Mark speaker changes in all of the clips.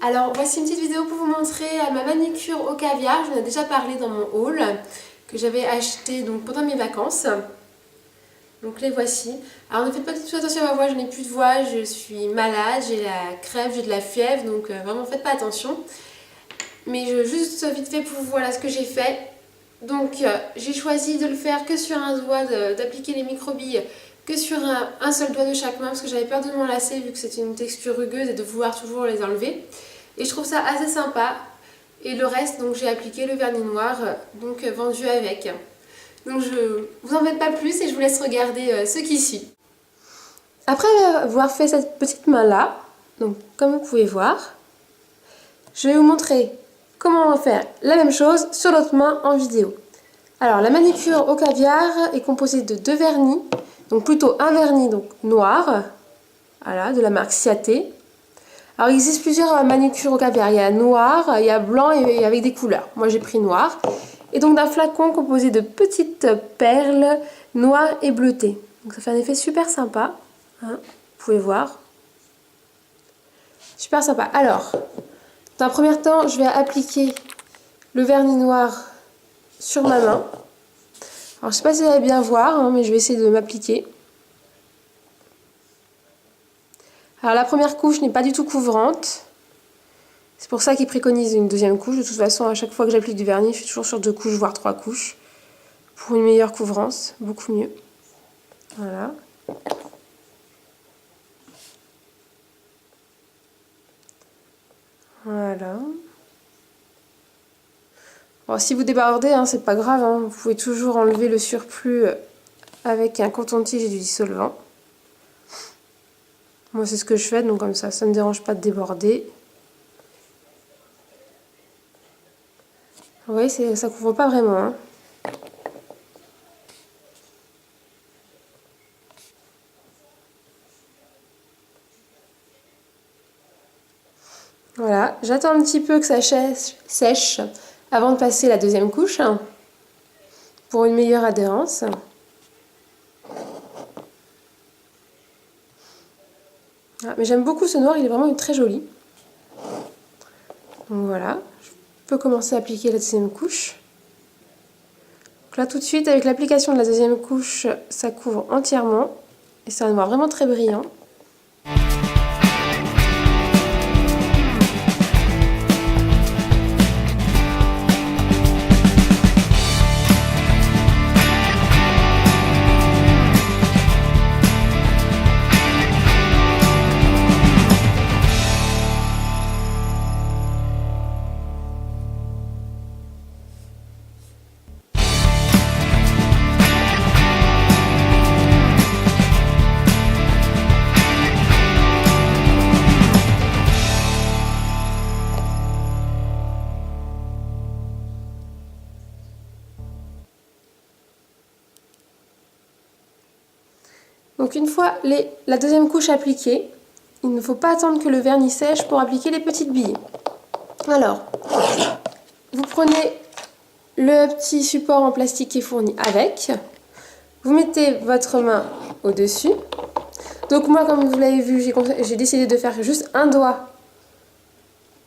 Speaker 1: Alors voici une petite vidéo pour vous montrer ma manicure au caviar. J'en ai déjà parlé dans mon haul que j'avais acheté donc pendant mes vacances. Donc les voici. Alors ne faites pas du tout attention à ma voix, je n'ai plus de voix, je suis malade, j'ai la crève, j'ai de la fièvre, donc vraiment faites pas attention. Mais juste vite fait pour vous, voilà ce que j'ai fait. Donc j'ai choisi de le faire que sur un doigt, d'appliquer les microbilles que sur un seul doigt de chaque main parce que j'avais peur de m'enlacer vu que c'est une texture rugueuse et de vouloir toujours les enlever. Et je trouve ça assez sympa. Et le reste, donc j'ai appliqué le vernis noir, donc vendu avec. Donc je vous en faites pas plus et je vous laisse regarder ce qui suit. Après avoir fait cette petite main là, donc comme vous pouvez voir, je vais vous montrer comment faire la même chose sur l'autre main en vidéo. Alors la manicure au caviar est composée de deux vernis, donc plutôt un vernis donc noir, voilà, de la marque Ciaté. Alors il existe plusieurs manicures au caviar, il y a noir, il y a blanc et avec des couleurs. Moi j'ai pris noir. Et donc d'un flacon composé de petites perles noires et bleutées. Donc ça fait un effet super sympa, hein, vous pouvez voir. Super sympa. Alors, dans un premier temps, je vais appliquer le vernis noir sur ma main. Alors je sais pas si vous allez bien voir, hein, mais je vais essayer de m'appliquer. Alors la première couche n'est pas du tout couvrante. C'est pour ça qu'ils préconisent une deuxième couche. De toute façon, à chaque fois que j'applique du vernis, je suis toujours sur 2 couches, voire 3 couches. Pour une meilleure couvrance, beaucoup mieux. Voilà. Voilà. Bon, si vous débordez, hein, c'est pas grave, hein, vous pouvez toujours enlever le surplus avec un coton-tige et du dissolvant. Moi, c'est ce que je fais, donc comme ça ne me dérange pas de déborder. Vous voyez, ça couvre pas vraiment. Hein. Voilà, j'attends un petit peu que ça sèche avant de passer la deuxième couche pour une meilleure adhérence. Ah, mais j'aime beaucoup ce noir, il est vraiment très joli. Donc voilà, je peux commencer à appliquer la deuxième couche. Donc là tout de suite, avec l'application de la deuxième couche, ça couvre entièrement. Et c'est un noir vraiment très brillant. Donc une fois la deuxième couche appliquée, il ne faut pas attendre que le vernis sèche pour appliquer les petites billes. Alors, vous prenez le petit support en plastique qui est fourni avec, vous mettez votre main au-dessus. Donc moi, comme vous l'avez vu, j'ai décidé de faire juste un doigt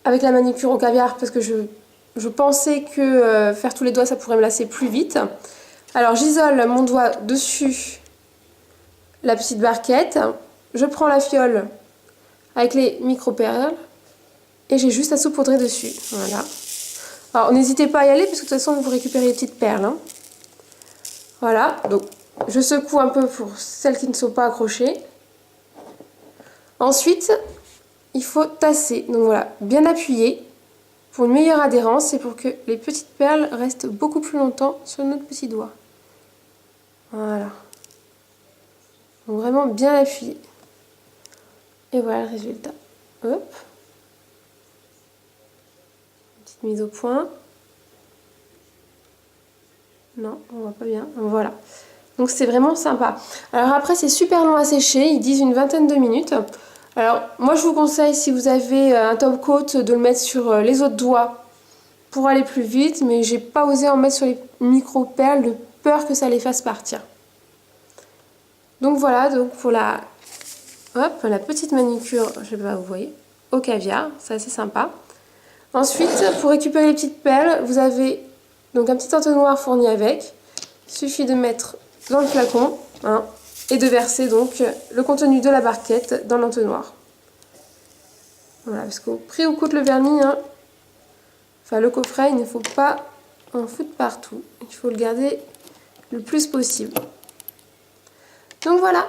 Speaker 1: avec la manicure au caviar parce que je pensais que faire tous les doigts, ça pourrait me lasser plus vite. Alors j'isole mon doigt dessus la petite barquette, je prends la fiole avec les micro-perles et j'ai juste à saupoudrer dessus. Voilà. Alors n'hésitez pas à y aller parce que de toute façon vous récupérez les petites perles. Hein. Voilà, donc je secoue un peu pour celles qui ne sont pas accrochées. Ensuite, il faut tasser. Donc voilà, bien appuyer pour une meilleure adhérence et pour que les petites perles restent beaucoup plus longtemps sur notre petit doigt. Voilà. Donc vraiment bien appuyer. Et voilà le résultat. Hop. Petite mise au point. Non, on voit pas bien. Voilà. Donc c'est vraiment sympa. Alors après c'est super long à sécher, ils disent une vingtaine de minutes. Alors moi je vous conseille si vous avez un top coat de le mettre sur les autres doigts pour aller plus vite, mais j'ai pas osé en mettre sur les micro perles de peur que ça les fasse partir. Donc voilà, donc pour la petite manicure, je sais pas, vous voyez, au caviar, c'est assez sympa. Ensuite, pour récupérer les petites perles, vous avez donc un petit entonnoir fourni avec. Il suffit de mettre dans le flacon hein, et de verser donc le contenu de la barquette dans l'entonnoir. Voilà, parce qu'au prix où coûte le vernis, hein, enfin le coffret, il ne faut pas en foutre partout. Il faut le garder le plus possible. Donc voilà.